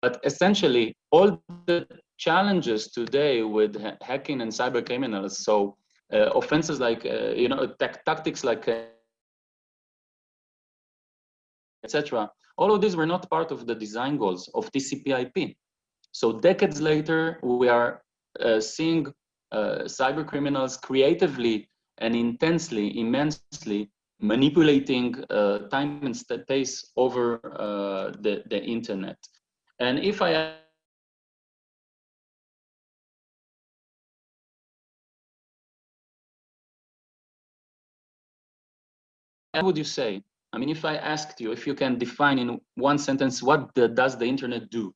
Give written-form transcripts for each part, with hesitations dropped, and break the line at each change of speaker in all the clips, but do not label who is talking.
But essentially, all the challenges today with hacking and cyber criminals, so offenses like, tactics like, etc., all of these were not part of the design goals of TCP/IP. So decades later, we are seeing cyber criminals creatively and intensely, immensely manipulating time and space over the internet. And if I what would you say? I mean, if I asked you if you can define in one sentence what does the internet do?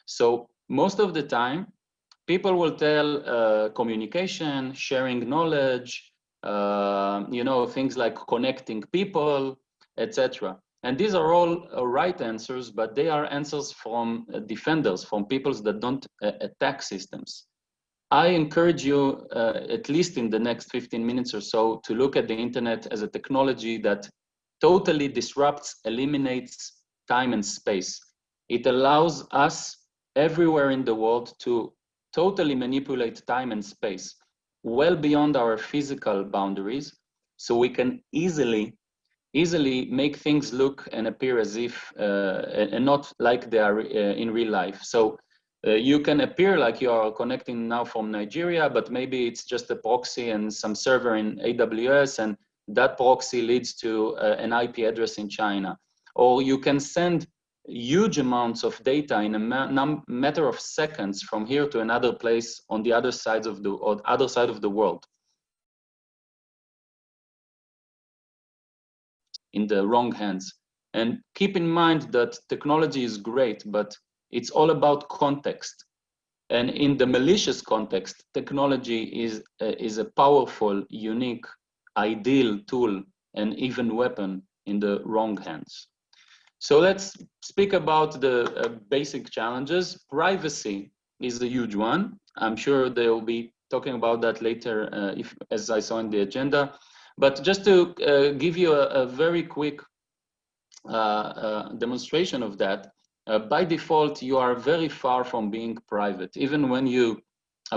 So most of the time, people will tell communication, sharing knowledge, things like connecting people, etc. And these are all right answers, but they are answers from defenders, from people that don't attack systems. I encourage you, at least in the next 15 minutes or so, to look at the internet as a technology that totally disrupts, eliminates time and space. It allows us everywhere in the world to totally manipulate time and space, well beyond our physical boundaries, so we can easily make things look and appear as if, and not like they are in real life. So you can appear like you are connecting now from Nigeria, but maybe it's just a proxy and some server in AWS, and that proxy leads to an IP address in China. Or you can send huge amounts of data in a matter of seconds from here to another place on the other side of the world. In the wrong hands. And keep in mind that technology is great, but it's all about context. And in the malicious context, technology is a powerful, unique, ideal tool and even weapon in the wrong hands. So let's speak about the basic challenges. Privacy is a huge one. I'm sure they will be talking about that later, as I saw in the agenda. But just to give you a very quick demonstration of that, by default, you are very far from being private. Even when you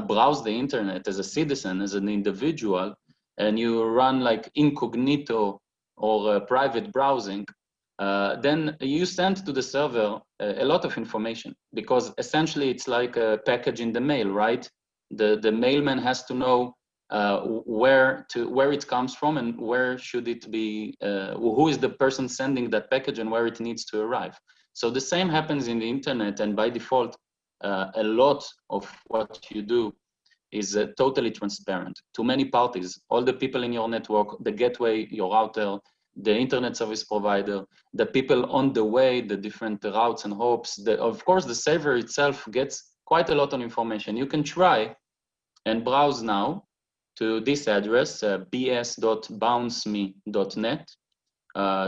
browse the internet as a citizen, as an individual, and you run like incognito or private browsing, then you send to the server a lot of information, because essentially it's like a package in the mail, right? The mailman has to know where it comes from and where should it be, who is the person sending that package and where it needs to arrive. So the same happens in the internet, and by default, a lot of what you do is totally transparent to many parties, all the people in your network, the gateway, your router, the internet service provider, the people on the way, the different routes and hops. Of course, the server itself gets quite a lot of information. You can try and browse now to this address, bs.bounceme.net.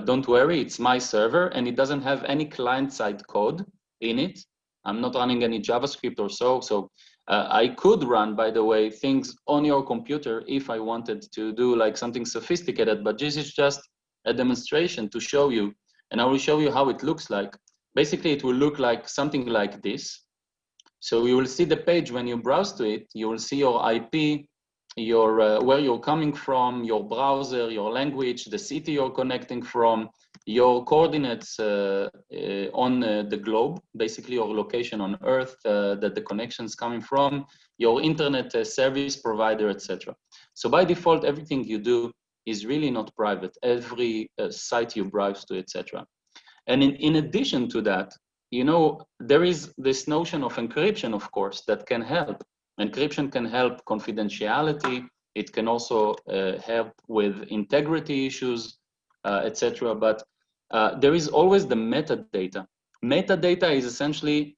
Don't worry, it's my server and it doesn't have any client-side code in it. I'm not running any JavaScript or so. I could run, by the way, things on your computer if I wanted to do like something sophisticated, but this is just a demonstration to show you, and I will show you how it looks like. Basically, it will look like something like this. So you will see the page when you browse to it. You will see your IP, your where you're coming from, your browser, your language, the city you're connecting from, your coordinates on the globe, basically your location on Earth that the connection is coming from, your internet service provider, etc. So by default, everything you do is really not private. Every site you browse to, etc. And in addition to that, you know, there is this notion of encryption, of course, that can help. Encryption can help confidentiality. It can also help with integrity issues, etc. But there is always the metadata. Metadata is essentially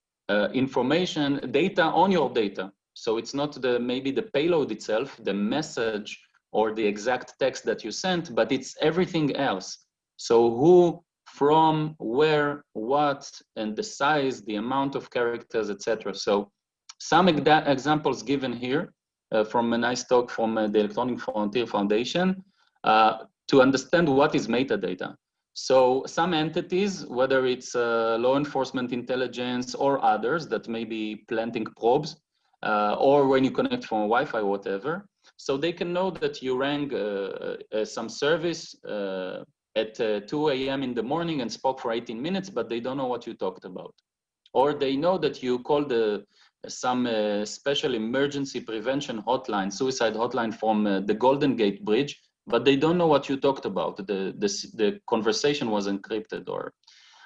information, data on your data. So it's not maybe the payload itself, the message or the exact text that you sent, but it's everything else. So who, from, where, what, and the size, the amount of characters, etc. So some examples given here from a nice talk from the Electronic Frontier Foundation to understand what is metadata. So some entities, whether it's law enforcement intelligence or others that may be planting probes, or when you connect from Wi-Fi, whatever, so they can know that you rang some service at 2 a.m. in the morning and spoke for 18 minutes, but they don't know what you talked about. Or they know that you called some special emergency prevention hotline, suicide hotline from the Golden Gate Bridge, but they don't know what you talked about. The conversation was encrypted,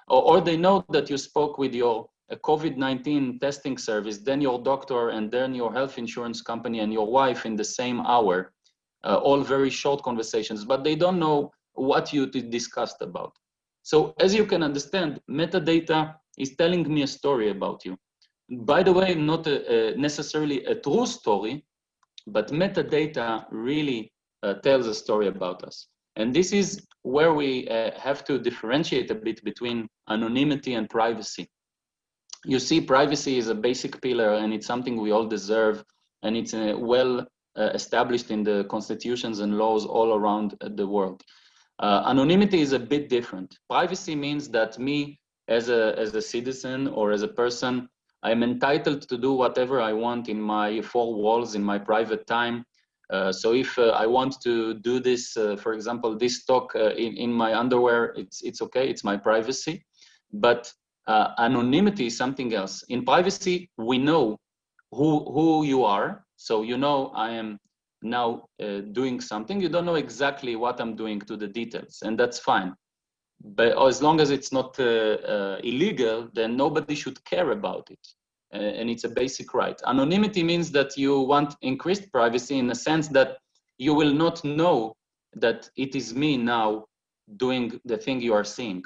or they know that you spoke with your COVID-19 testing service, then your doctor, and then your health insurance company and your wife in the same hour, all very short conversations, but they don't know what you discussed about. So as you can understand, metadata is telling me a story about you. By the way, not necessarily a true story, but metadata really tells a story about us. And this is where we have to differentiate a bit between anonymity and privacy. You see, privacy is a basic pillar, and it's something we all deserve, and it's well established in the constitutions and laws all around the world. Anonymity is a bit different. Privacy means that me, as a citizen or as a person, I'm entitled to do whatever I want in my four walls, in my private time. So if I want to do this, for example, this talk in my underwear, it's okay, it's my privacy. But anonymity is something else. In privacy, we know who you are. So you know I am now doing something. You don't know exactly what I'm doing to the details, and that's fine. But as long as it's not illegal, then nobody should care about it. And it's a basic right. Anonymity means that you want increased privacy in the sense that you will not know that it is me now doing the thing you are seeing.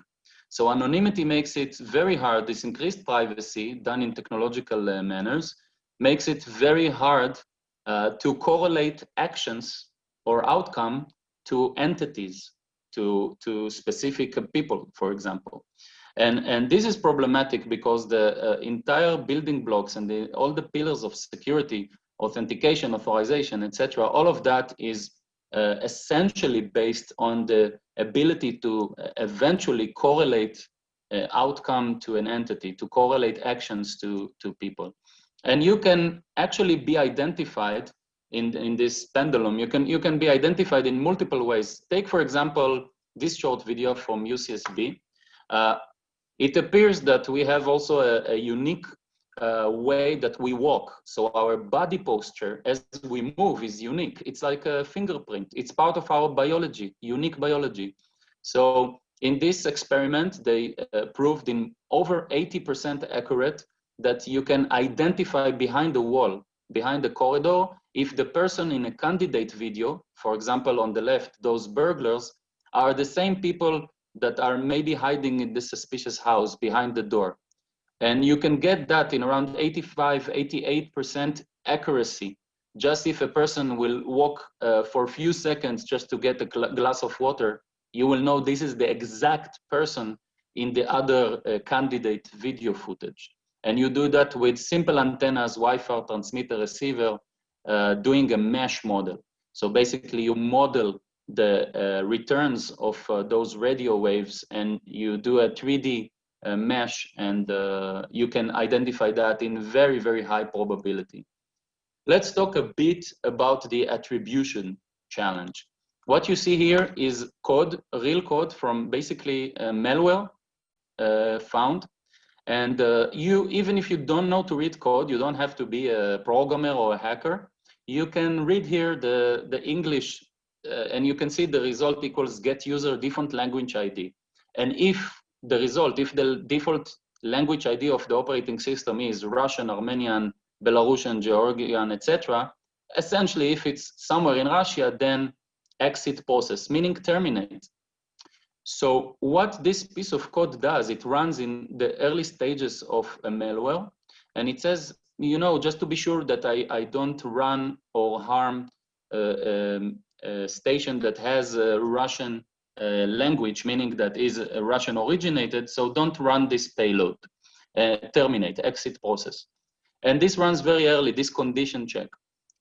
So anonymity makes it very hard. This increased privacy done in technological manners makes it very hard to correlate actions or outcome to entities, to specific people, for example. And this is problematic because the entire building blocks and all the pillars of security, authentication, authorization, etc., all of that is essentially based on the ability to eventually correlate outcome to an entity, to correlate actions to people. And you can actually be identified in this pendulum. You can be identified in multiple ways. Take, for example, this short video from UCSB. It appears that we have also a unique way that we walk. So our body posture as we move is unique. It's like a fingerprint. It's part of our biology, unique biology. So in this experiment, they proved in over 80% accurate that you can identify behind the wall, behind the corridor, if the person in a candidate video, for example, on the left, those burglars, are the same people that are maybe hiding in this suspicious house behind the door. And you can get that in around 85, 88% accuracy, just if a person will walk for a few seconds just to get a glass of water, you will know this is the exact person in the other candidate video footage. And you do that with simple antennas, Wi-Fi transmitter, receiver, doing a mesh model. So basically you model the returns of those radio waves, and you do a 3D mesh, and you can identify that in very, very high probability. Let's talk a bit about the attribution challenge. What you see here is code, real code from basically malware found. And even if you don't know to read code, you don't have to be a programmer or a hacker. You can read here the English, and you can see the result equals get user default language ID. And if the result, if the default language ID of the operating system is Russian, Armenian, Belarusian, Georgian, etc., essentially, if it's somewhere in Russia, then exit process, meaning terminate. So what this piece of code does, it runs in the early stages of a malware, and it says, you know, just to be sure that I don't run or harm a station that has a Russian language, meaning that is Russian originated, so don't run this payload, terminate, exit process. And this runs very early, this condition check.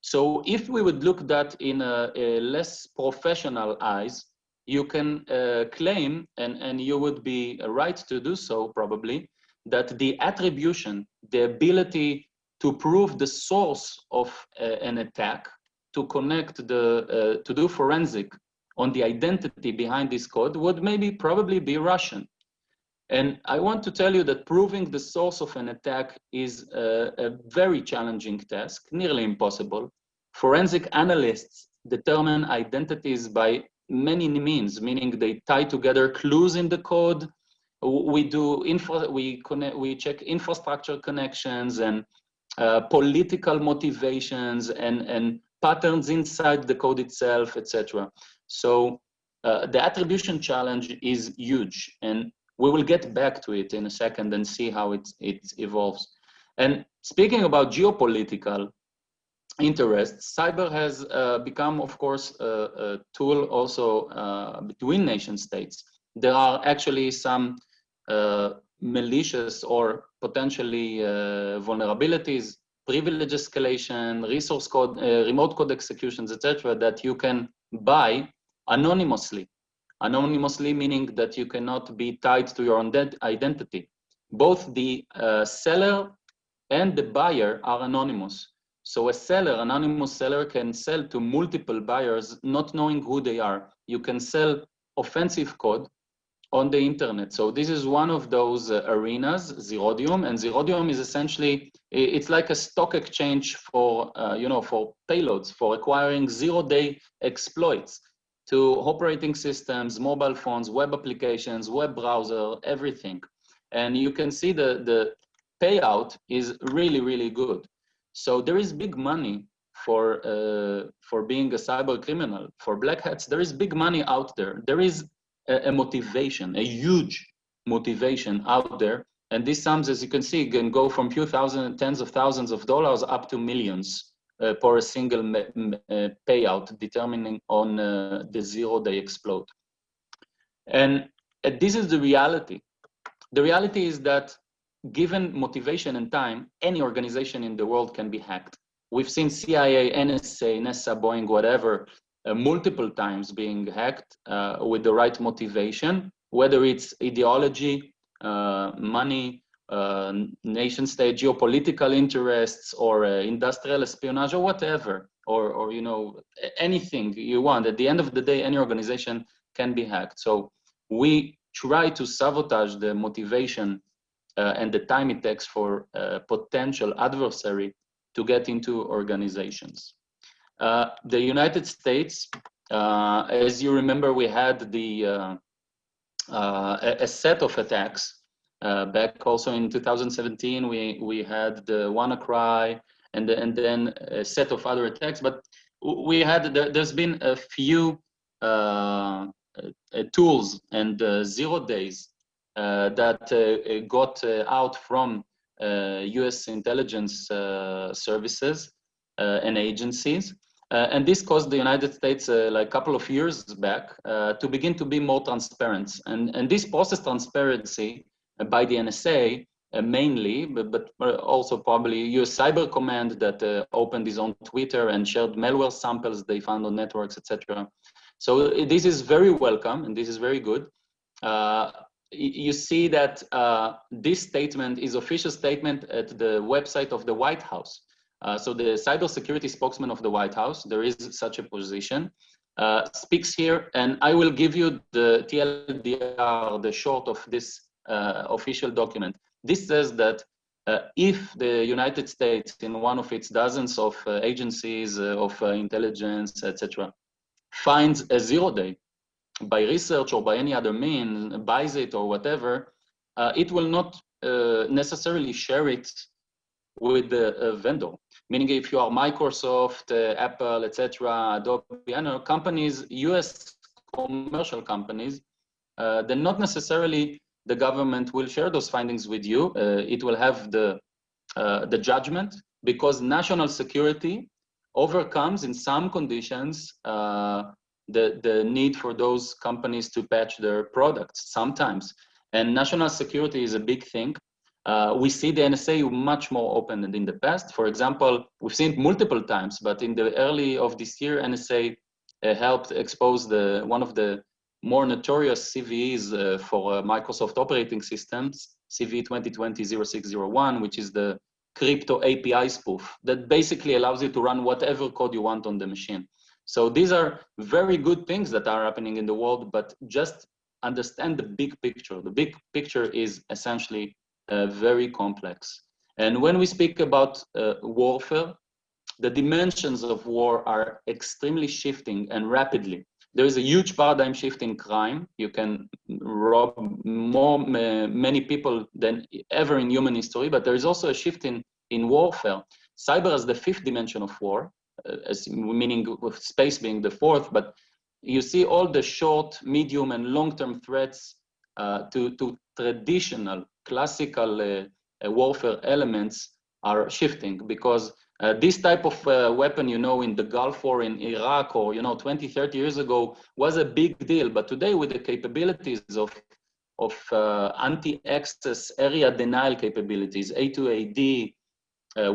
So if we would look that in a less professional eyes, you can claim, and you would be right to do so probably, that the attribution, the ability to prove the source of an attack, to connect the, to do forensic on the identity behind this code would probably be Russian. And I want to tell you that proving the source of an attack is a very challenging task, nearly impossible. Forensic analysts determine identities by many means, meaning they tie together clues in the code. We check infrastructure connections and political motivations and patterns inside the code itself, etc. So the attribution challenge is huge, and we will get back to it in a second and see how it evolves. And speaking about geopolitical interests, cyber has become, of course, a tool also between nation states. There are actually some malicious or potentially vulnerabilities, privilege escalation, resource code, remote code executions, etc., that you can buy anonymously. Anonymously meaning that you cannot be tied to your own identity. Both the seller and the buyer are anonymous. So a seller, anonymous seller, can sell to multiple buyers not knowing who they are. You can sell offensive code on the internet. So this is one of those arenas, Zerodium, and Zerodium is essentially, it's like a stock exchange for, for payloads, for acquiring zero-day exploits to operating systems, mobile phones, web applications, web browser, everything. And you can see the payout is really, really good. So there is big money for being a cyber criminal. For black hats, there is big money out there. There is a motivation, a huge motivation out there. And these sums, as you can see, can go from few thousand, tens of thousands of dollars up to millions for a single payout, determining on the zero-day exploit. And this is the reality. The reality is that given motivation and time, any organization in the world can be hacked. We've seen CIA, NSA, NASA, Boeing, whatever, multiple times being hacked with the right motivation, whether it's ideology, money, nation state, geopolitical interests, or industrial espionage, or whatever, or anything you want. At the end of the day, any organization can be hacked. So we try to sabotage the motivation and the time it takes for a potential adversary to get into organizations. The United States, as you remember, we had a set of attacks back also in 2017. We had the WannaCry and then a set of other attacks. But we had there's been a few tools and 0 days that got out from U.S. intelligence services and agencies. And this caused the United States, like a couple of years back, to begin to be more transparent. And this process transparency by the NSA mainly, but also probably US Cyber Command that opened his own Twitter and shared malware samples they found on networks, etc. So this is very welcome and this is very good. You see that this statement is official statement at the website of the White House. So the cybersecurity spokesman of the White House, there is such a position, speaks here, and I will give you the TLDR, the short of this official document. This says that if the United States, in one of its dozens of agencies of intelligence, etc., finds a 0 day by research or by any other mean, buys it or whatever, it will not necessarily share it with the vendor. Meaning if you are Microsoft, Apple, etc., Adobe, I know companies, US commercial companies, then not necessarily the government will share those findings with you. It will have the judgment, because national security overcomes in some conditions the need for those companies to patch their products sometimes. And national security is a big thing. We see the NSA much more open than in the past. For example, we've seen it multiple times, but in the early of this year, NSA helped expose one of the more notorious CVEs for Microsoft operating systems, CVE 2020-0601, which is the crypto API spoof that basically allows you to run whatever code you want on the machine. So these are very good things that are happening in the world, but just understand the big picture. The big picture is essentially very complex. And when we speak about warfare, the dimensions of war are extremely shifting and rapidly. There is a huge paradigm shift in crime. You can rob many people than ever in human history, but there is also a shift in warfare. Cyber is the fifth dimension of war, meaning with space being the fourth, but you see all the short, medium, and long-term threats to traditional, classical warfare elements are shifting, because this type of weapon, you know, in the Gulf War in Iraq, or, you know, 20, 30 years ago was a big deal. But today, with the capabilities of anti-access area denial capabilities, A2AD,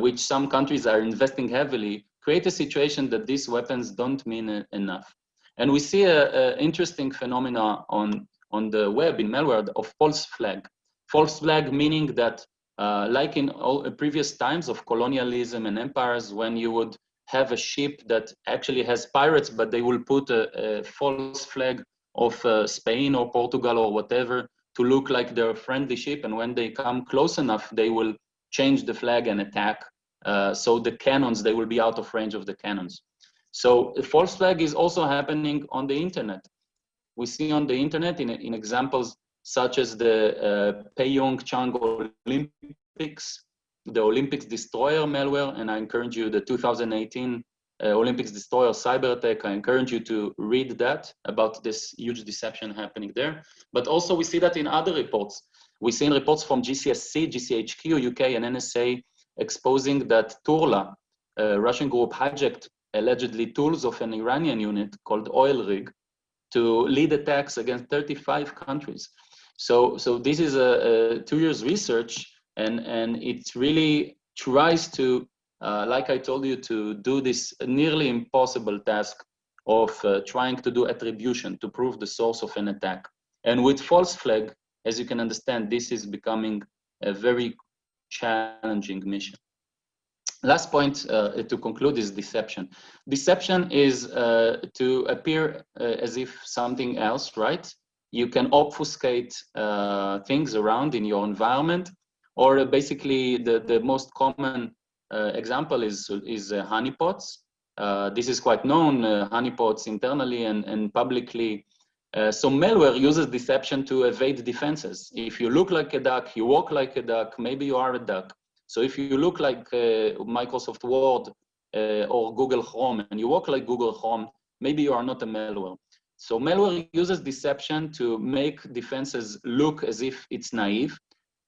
which some countries are investing heavily, create a situation that these weapons don't mean enough. And we see an interesting phenomena on the web, in malware, of false flag. False flag meaning that like in all previous times of colonialism and empires, when you would have a ship that actually has pirates, but they will put a false flag of Spain or Portugal or whatever to look like they're a friendly ship, and when they come close enough, they will change the flag and attack. So the cannons, they will be out of range of the cannons. So a false flag is also happening on the internet. We see on the internet in examples such as the Pyeongchang Olympics, the Olympics Destroyer malware, and I encourage you, the 2018 Olympics Destroyer cyber attack, I encourage you to read that about this huge deception happening there. But also we see that in other reports. We see in reports from GCSC, GCHQ, UK, and NSA exposing that Turla, a Russian group, hijacked allegedly tools of an Iranian unit called Oil Rig to lead attacks against 35 countries. So this is a 2 years research, and it really tries to, like I told you, to do this nearly impossible task of trying to do attribution to prove the source of an attack. And with false flag, as you can understand, this is becoming a very challenging mission. Last point to conclude is deception. Deception is to appear as if something else, right? You can obfuscate things around in your environment, or basically the most common example is honeypots. This is quite known, honeypots internally and publicly. So malware uses deception to evade defenses. If you look like a duck, you walk like a duck, maybe you are a duck. So if you look like Microsoft Word or Google Chrome and you walk like Google Chrome, maybe you are not a malware. So malware uses deception to make defenses look as if it's naive,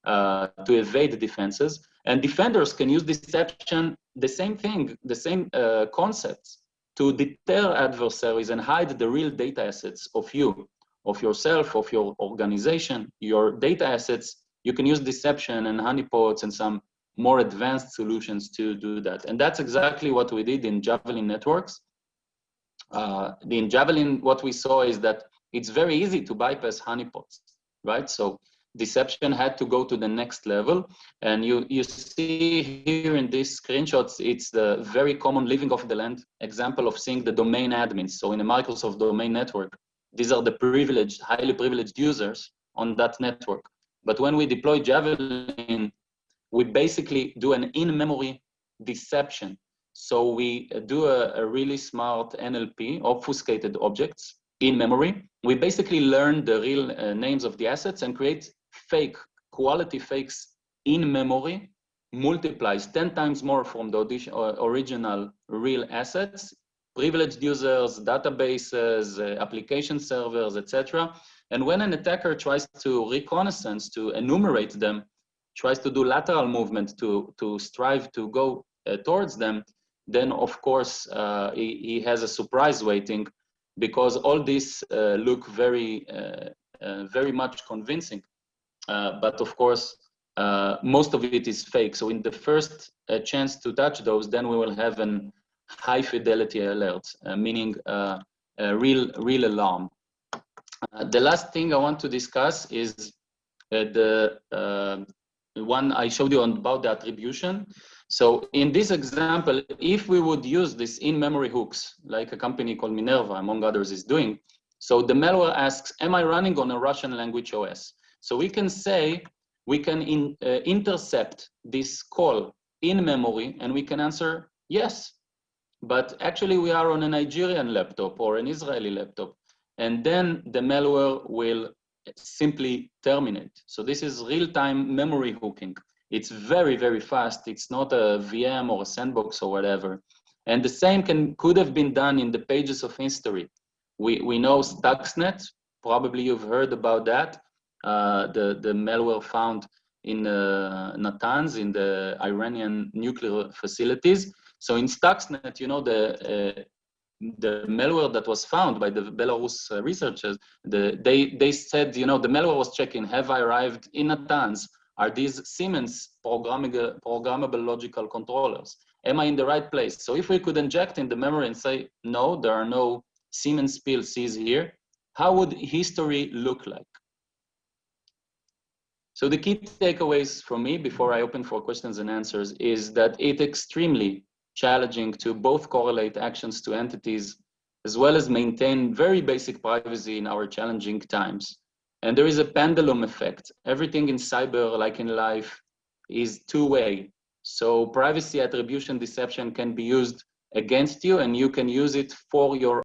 to evade defenses. And defenders can use deception, the same thing, the same concepts, to deter adversaries and hide the real data assets of you, of yourself, of your organization, your data assets. You can use deception and honeypots and some more advanced solutions to do that. And that's exactly what we did in Javelin networks. In Javelin, what we saw is that it's very easy to bypass honeypots, right? So deception had to go to the next level. And you see here in these screenshots, it's the very common living off the land example of seeing the domain admins. So in a Microsoft domain network, these are the privileged, highly privileged users on that network. But when we deploy Javelin, we basically do an in-memory deception. So we do a really smart NLP, obfuscated objects, in memory. We basically learn the real names of the assets and create fake, quality fakes in memory, multiplies 10 times more from the original real assets, privileged users, databases, application servers, etc. And when an attacker tries to reconnaissance, to enumerate them, tries to do lateral movement to strive to go towards them, then of course he has a surprise waiting, because all this look very much convincing. But of course, most of it is fake. So in the first chance to touch those, then we will have an high fidelity alert, meaning a real alarm. The last thing I want to discuss is the one I showed you about the attribution. So in this example, if we would use this in-memory hooks, like a company called Minerva, among others, is doing, so the malware asks, am I running on a Russian language OS? So we can say, we can intercept this call in memory, and we can answer yes. But actually we are on a Nigerian laptop or an Israeli laptop. And then the malware will simply terminate. So this is real-time memory hooking. It's very, very fast. It's not a VM or a sandbox or whatever. And the same could have been done in the pages of history. We know Stuxnet, probably you've heard about that. The malware found in Natanz, in the Iranian nuclear facilities. So in Stuxnet, you know, the malware that was found by the Belarus researchers, they said, you know, the malware was checking, have I arrived in Natanz? Are these Siemens programmable logical controllers? Am I in the right place? So if we could inject in the memory and say, no, there are no Siemens PLCs here, how would history look like? So the key takeaways from me before I open for questions and answers is that it's extremely challenging to both correlate actions to entities as well as maintain very basic privacy in our challenging times. And there is a pendulum effect. Everything in cyber, like in life, is two-way. So privacy attribution deception can be used against you, and you can use it for your